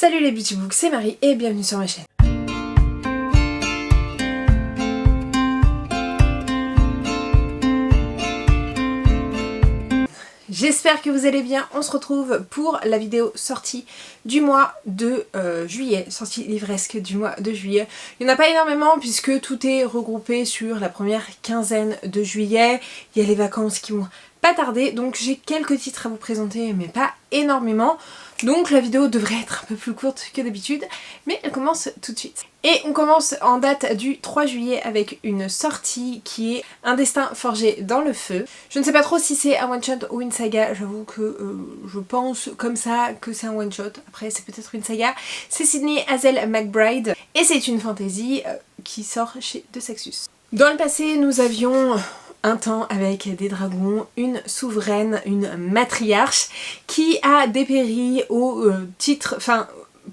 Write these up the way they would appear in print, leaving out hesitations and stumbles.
Salut les Beauty Books, c'est Marie et bienvenue sur ma chaîne. J'espère que vous allez bien, on se retrouve pour la vidéo sortie du mois de juillet, sortie livresque du mois de juillet. Il n'y en a pas énormément puisque tout est regroupé sur la première quinzaine de juillet, il y a les vacances qui vont pas tarder, donc j'ai quelques titres à vous présenter mais pas énormément. Donc la vidéo devrait être un peu plus courte que d'habitude, mais elle commence tout de suite. Et on commence en date du 3 juillet avec une sortie qui est Un destin forgé dans le feu. Je ne sais pas trop si c'est un one shot ou une saga, j'avoue que je pense comme ça que c'est un one shot, après c'est peut-être une saga. C'est Sydney Hazel McBride et c'est une fantasy qui sort chez De Saxus. Dans le passé nous avions un temps avec des dragons, une souveraine, une matriarche qui a dépéri au titre,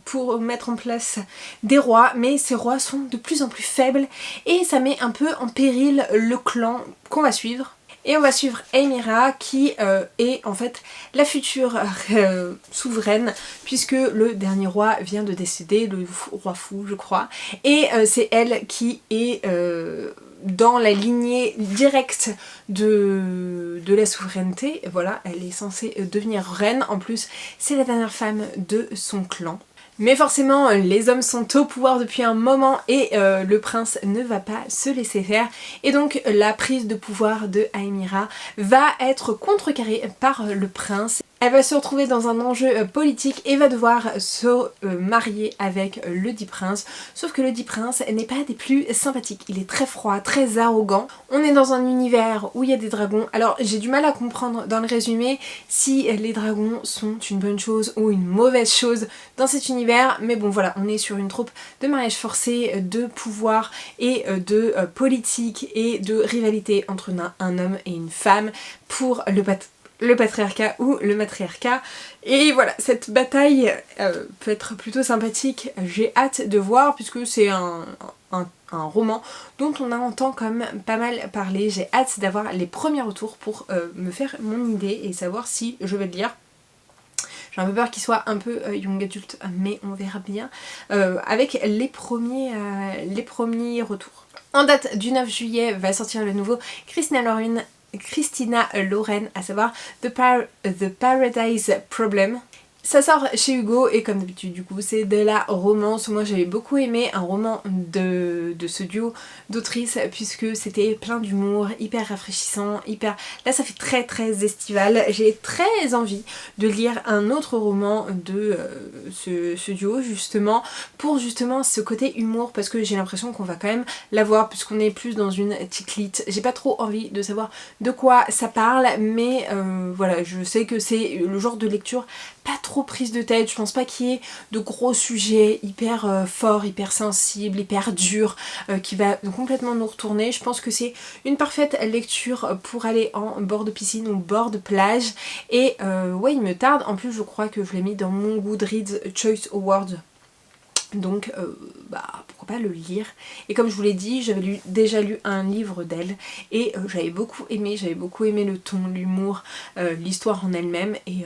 pour mettre en place des rois, mais ces rois sont de plus en plus faibles et ça met un peu en péril le clan qu'on va suivre. Et on va suivre Aemira qui est en fait la future souveraine puisque le dernier roi vient de décéder, le roi fou je crois, et c'est elle qui est dans la lignée directe de la souveraineté. Voilà, elle est censée devenir reine, en plus c'est la dernière femme de son clan. Mais forcément les hommes sont au pouvoir depuis un moment et le prince ne va pas se laisser faire et donc la prise de pouvoir de Aemira va être contrecarrée par le prince. Elle va se retrouver dans un enjeu politique et va devoir se marier avec le dit prince. Sauf que le dit prince n'est pas des plus sympathiques. Il est très froid, très arrogant. On est dans un univers où il y a des dragons. Alors j'ai du mal à comprendre dans le résumé si les dragons sont une bonne chose ou une mauvaise chose dans cet univers. Mais bon voilà, on est sur une troupe de mariage forcé, de pouvoir et de politique et de rivalité entre un homme et une femme pour le patriarcat ou le matriarcat. Et voilà, cette bataille peut être plutôt sympathique, j'ai hâte de voir puisque c'est un roman dont on entend quand même pas mal parler. J'ai hâte d'avoir les premiers retours pour me faire mon idée et savoir si je vais le lire. J'ai un peu peur qu'il soit un peu young adulte, mais on verra bien avec les premiers retours. En date du 9 juillet va sortir le nouveau Christina Lauren, à savoir The Paradise Problem. Ça sort chez Hugo et comme d'habitude du coup c'est de la romance. Moi j'avais beaucoup aimé un roman de ce duo d'autrices puisque c'était plein d'humour, hyper rafraîchissant, Là ça fait très très estival. J'ai très envie de lire un autre roman de ce duo justement pour justement ce côté humour parce que j'ai l'impression qu'on va quand même l'avoir puisqu'on est plus dans une ticlite. J'ai pas trop envie de savoir de quoi ça parle mais voilà, je sais que c'est le genre de lecture pas trop prise de tête, je pense pas qu'il y ait de gros sujets hyper forts, hyper sensibles, hyper durs qui va complètement nous retourner. Je pense que c'est une parfaite lecture pour aller en bord de piscine ou bord de plage et ouais il me tarde, en plus je crois que je l'ai mis dans mon Goodreads Choice Award. Donc pourquoi pas le lire. Et comme je vous l'ai dit, j'avais déjà lu un livre d'elle et j'avais beaucoup aimé le ton, l'humour, l'histoire en elle-même et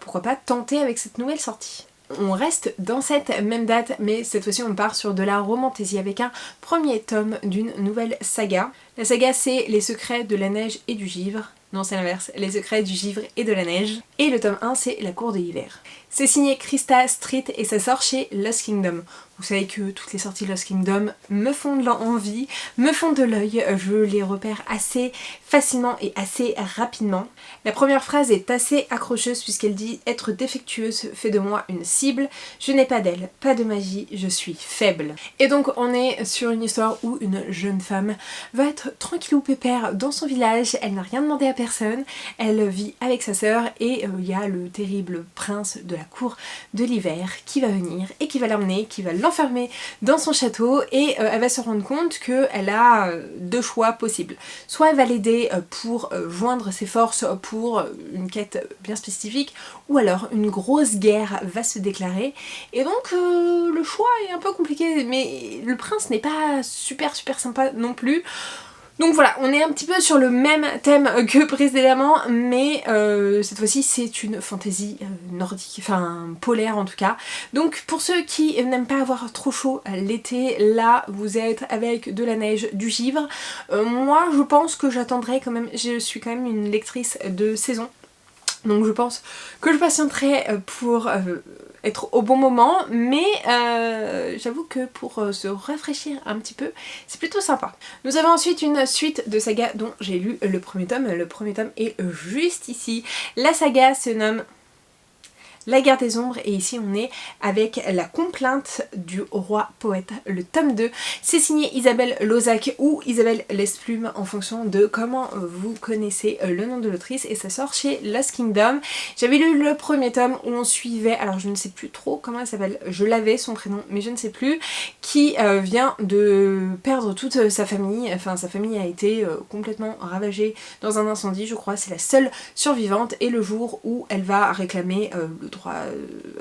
pourquoi pas tenter avec cette nouvelle sortie. On reste dans cette même date mais cette fois-ci on part sur de la romantaisie avec un premier tome d'une nouvelle saga. La saga c'est Les secrets de la neige et du givre. Non c'est l'inverse, Les secrets du givre et de la neige. Et le tome 1 c'est La cour de l'hiver. C'est signé Krista Street et ça sort chez Lost Kingdom. Vous savez que toutes les sorties Lost Kingdom me font de l'envie, me font de l'œil, je les repère assez facilement et assez rapidement. La première phrase est assez accrocheuse puisqu'elle dit « Être défectueuse fait de moi une cible, je n'ai pas d'aile, pas de magie, je suis faible ». Et donc on est sur une histoire où une jeune femme va être tranquillou pépère dans son village, elle n'a rien demandé à personne, elle vit avec sa sœur et il y a le terrible prince de la cour de l'hiver qui va venir et qui va l'emmener, qui va l'enfermer dans son château et elle va se rendre compte qu'elle a deux choix possibles. Soit elle va l'aider pour joindre ses forces pour une quête bien spécifique ou alors une grosse guerre va se déclarer et donc le choix est un peu compliqué mais le prince n'est pas super sympa non plus. Donc voilà, on est un petit peu sur le même thème que précédemment, mais cette fois-ci c'est une fantaisie nordique, enfin polaire en tout cas. Donc pour ceux qui n'aiment pas avoir trop chaud l'été, là vous êtes avec de la neige, du givre. Moi je pense que j'attendrai quand même, je suis quand même une lectrice de saison. Donc je pense que je patienterai pour être au bon moment, mais j'avoue que pour se rafraîchir un petit peu, c'est plutôt sympa. Nous avons ensuite une suite de sagas dont j'ai lu le premier tome. Le premier tome est juste ici. La saga se nomme La guerre des ombres et ici on est avec la complainte du roi poète, le tome 2. C'est signé Isabelle Lozac ou Isabelle Lesplume en fonction de comment vous connaissez le nom de l'autrice et ça sort chez Lost Kingdom. J'avais lu le premier tome où on suivait, alors je ne sais plus trop comment elle s'appelle, je l'avais son prénom mais je ne sais plus, qui vient de perdre toute sa famille, enfin sa famille a été complètement ravagée dans un incendie je crois, c'est la seule survivante et le jour où elle va réclamer le droit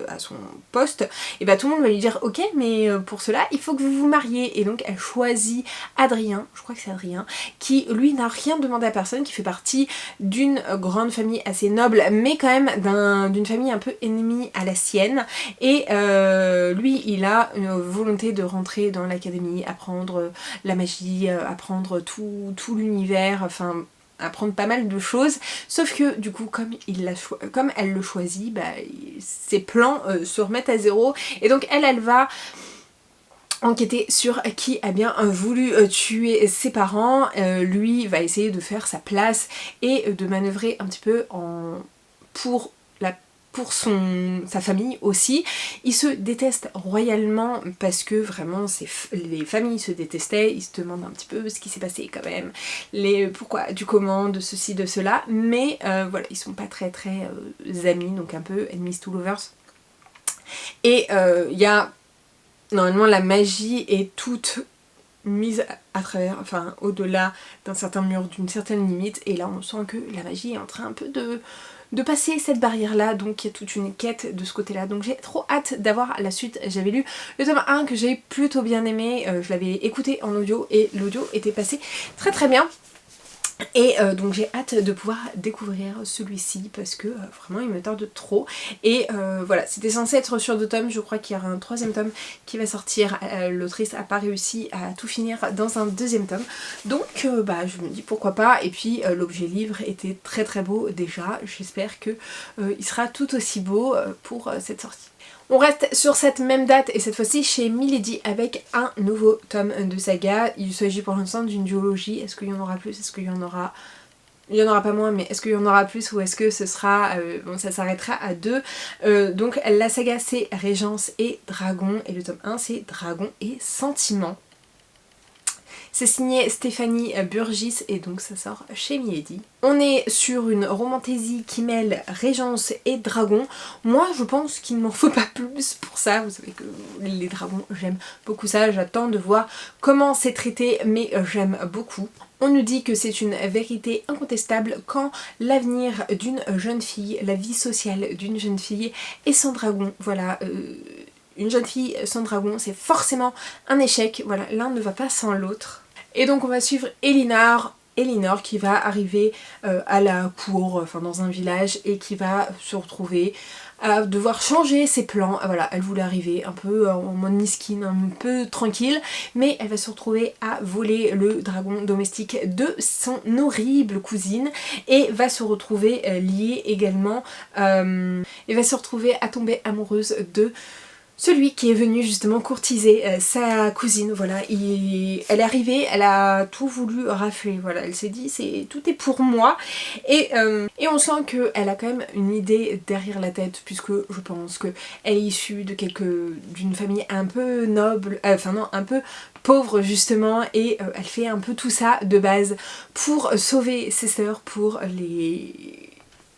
à son poste, et bah tout le monde va lui dire ok mais pour cela il faut que vous vous mariez et donc elle choisit Adrien, je crois que c'est Adrien, qui lui n'a rien demandé à personne, qui fait partie d'une grande famille assez noble mais quand même d'une famille un peu ennemie à la sienne et lui il a une volonté de rentrer dans l'académie, apprendre la magie, apprendre tout l'univers, enfin apprendre pas mal de choses, sauf que du coup comme elle le choisit, bah, ses plans se remettent à zéro et donc elle va enquêter sur qui a bien voulu tuer ses parents, lui va essayer de faire sa place et de manœuvrer un petit peu pour sa famille aussi. Ils se détestent royalement parce que vraiment les familles se détestaient, ils se demandent un petit peu ce qui s'est passé quand même, pourquoi, du comment, de ceci, de cela, mais voilà, ils sont pas très amis, donc un peu enemies to lovers. Et il y a normalement la magie est toute mise à travers, enfin au-delà d'un certain mur, d'une certaine limite, et là on sent que la magie est en train un peu de passer cette barrière là, donc il y a toute une quête de ce côté là, donc j'ai trop hâte d'avoir la suite. J'avais lu le tome 1 que j'ai plutôt bien aimé, je l'avais écouté en audio et l'audio était passé très bien. Et donc j'ai hâte de pouvoir découvrir celui-ci parce que vraiment il me tarde trop. Et voilà, c'était censé être sur 2 tomes, je crois qu'il y aura un 3e tome qui va sortir. L'autrice n'a pas réussi à tout finir dans un 2e tome. Donc bah je me dis pourquoi pas. Et puis l'objet livre était très beau déjà. J'espère que il sera tout aussi beau pour cette sortie. On reste sur cette même date et cette fois-ci chez Milady avec un nouveau tome de saga. Il s'agit pour l'instant d'une duologie. Est-ce qu'il y en aura plus? Est-ce qu'il y en aura... Il n'y en aura pas moins, mais est-ce qu'il y en aura plus ou est-ce que ce sera... bon, ça s'arrêtera à 2. Donc la saga c'est Régence et Dragon et le tome 1 c'est Dragon et Sentiments. C'est signé Stéphanie Burgis et donc ça sort chez Milady. On est sur une romantaisie qui mêle Régence et Dragon. Moi je pense qu'il ne m'en faut pas plus pour ça. Vous savez que les dragons, j'aime beaucoup ça. J'attends de voir comment c'est traité, mais j'aime beaucoup. On nous dit que c'est une vérité incontestable quand l'avenir d'une jeune fille, la vie sociale d'une jeune fille est sans dragon. Voilà. Une jeune fille sans dragon, c'est forcément un échec. Voilà, l'un ne va pas sans l'autre. Et donc on va suivre Elinor qui va arriver à la cour, enfin dans un village, et qui va se retrouver à devoir changer ses plans. Voilà, elle voulait arriver un peu en mode miskin, un peu tranquille, mais elle va se retrouver à voler le dragon domestique de son horrible cousine et va se retrouver liée également, et va se retrouver à tomber amoureuse de celui qui est venu justement courtiser sa cousine. Voilà, elle est arrivée, elle a tout voulu rafler, voilà, elle s'est dit tout est pour moi, et on sent qu'elle a quand même une idée derrière la tête, puisque je pense qu'elle est issue d'une famille un peu noble, enfin non, un peu pauvre justement, et elle fait un peu tout ça de base pour sauver ses sœurs, pour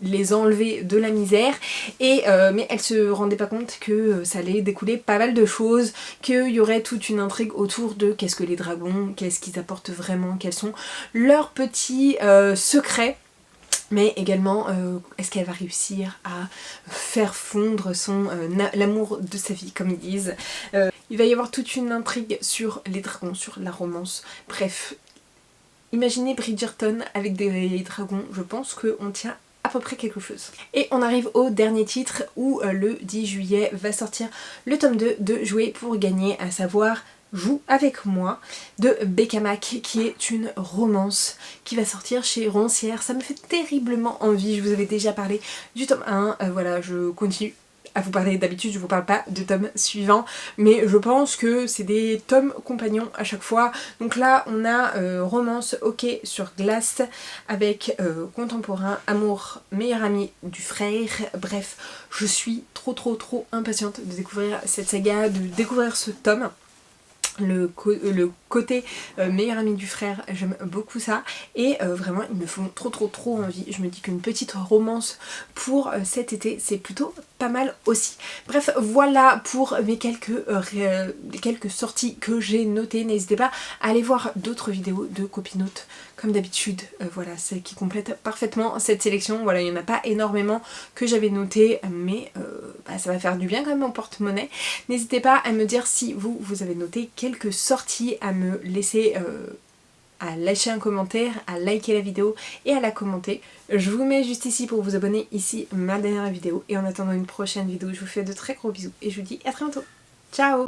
les enlever de la misère, et mais elle se rendait pas compte que ça allait découler pas mal de choses, qu'il y aurait toute une intrigue autour de qu'est-ce que les dragons, qu'est-ce qu'ils apportent vraiment, quels sont leurs petits secrets, mais également est-ce qu'elle va réussir à faire fondre l'amour de sa vie, comme ils disent. Il va y avoir toute une intrigue sur les dragons, sur la romance, bref. imaginez Bridgerton avec des dragons, je pense qu'on tient à peu près quelque chose. Et on arrive au dernier titre où le 10 juillet va sortir le tome 2 de Jouer pour gagner, à savoir Joue avec moi de Becca Mac, qui est une romance qui va sortir chez Roncière. Ça me fait terriblement envie, je vous avais déjà parlé du tome 1, voilà, je continue à vous parler. D'habitude je vous parle pas de tomes suivants, mais je pense que c'est des tomes compagnons à chaque fois. Donc là on a romance hockey sur glace avec contemporain, amour, meilleur ami du frère. Bref, je suis trop impatiente de découvrir cette saga, de découvrir ce tome. Le côté meilleur ami du frère, j'aime beaucoup ça, et vraiment ils me font trop envie. Je me dis qu'une petite romance pour cet été c'est plutôt pas mal aussi. Bref, voilà pour mes quelques sorties que j'ai notées. N'hésitez pas à aller voir d'autres vidéos de copinotes comme d'habitude, voilà, celles qui complètent parfaitement cette sélection. Voilà, il n'y en a pas énormément que j'avais noté, mais ça va faire du bien quand même en porte-monnaie. N'hésitez pas à me dire si vous avez noté quelques sorties, à me laisser à lâcher un commentaire, à liker la vidéo et à la commenter. Je vous mets juste ici pour vous abonner, ici ma dernière vidéo, et en attendant une prochaine vidéo, je vous fais de très gros bisous et je vous dis à très bientôt. Ciao!